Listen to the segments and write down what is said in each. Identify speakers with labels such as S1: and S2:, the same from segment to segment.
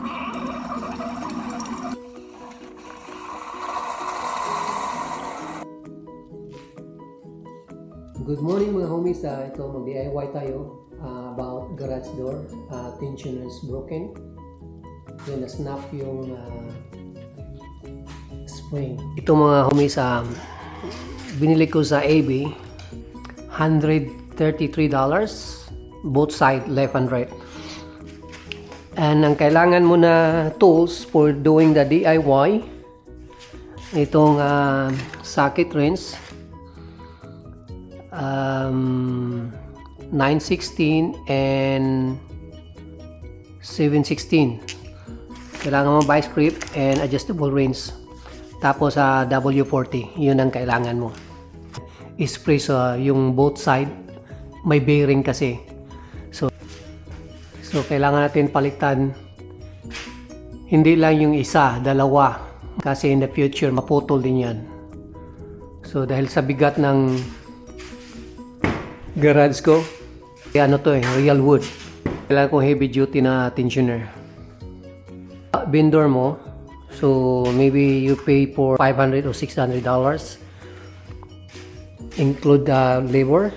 S1: Good morning mga homies. Ito mag-DIY tayo about garage door. Tensioner is broken. Yun, na-snap yung spring. Ito mga homies, binili ko sa AB. $133. Both side, left and right. And ang kailangan mo na tools for doing the DIY, itong socket wrench, 9/16 and 7/16. Kailangan mo vice grip and adjustable wrench. Tapos W40, yun ang kailangan mo. Spray sa yung both side, may bearing kasi. So kailangan natin palitan hindi lang yung isa, dalawa, kasi in the future maputol din yan. So dahil sa bigat ng garage ko, ano to real wood. Kailangan ko heavy duty na tensioner. Vendor mo, so maybe you pay for $500 or $600. Include labor.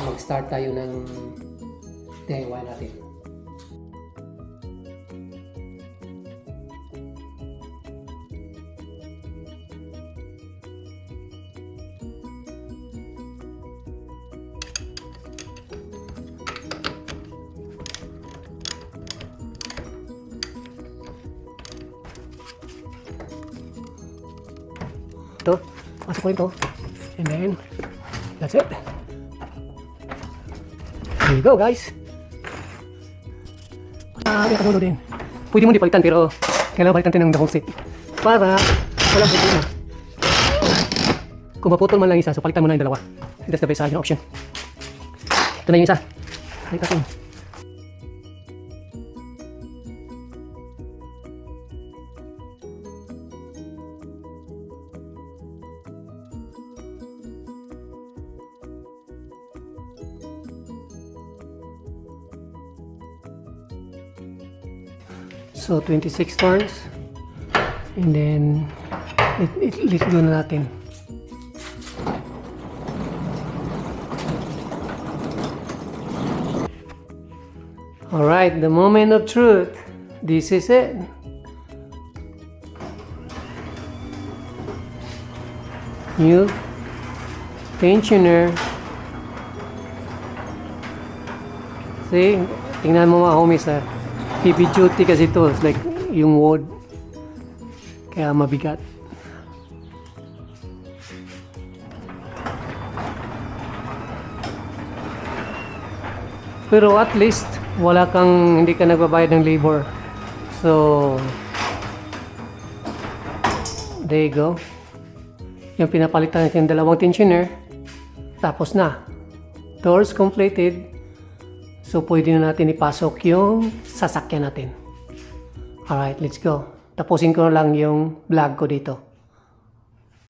S1: Mag-start tayo ng DIY natin. Ito, pasok ko ito. And then, that's it. There you go, guys. May katulo din. Pwede mo di palitan, pero kailangan palitan din ng the whole set para walang problema. Kung maputol man lang isa, so palitan mo na yung dalawa. That's the best option. Ito na yung isa. Palitan. So 26 turns, and then let go na natin. Alright, the moment of truth. This is it. New tensioner. See, tingnan mo mga homies heavy duty kasi ito, it's like yung wood, kaya mabigat. Pero at least hindi ka nagbabayad ng labor. So there you go. Yung pinapalitan natin yung dalawang tensioner, tapos na. Doors completed. So, pwede na natin ipasok yung sasakyan natin. Alright, let's go. Tapusin ko lang yung vlog ko dito.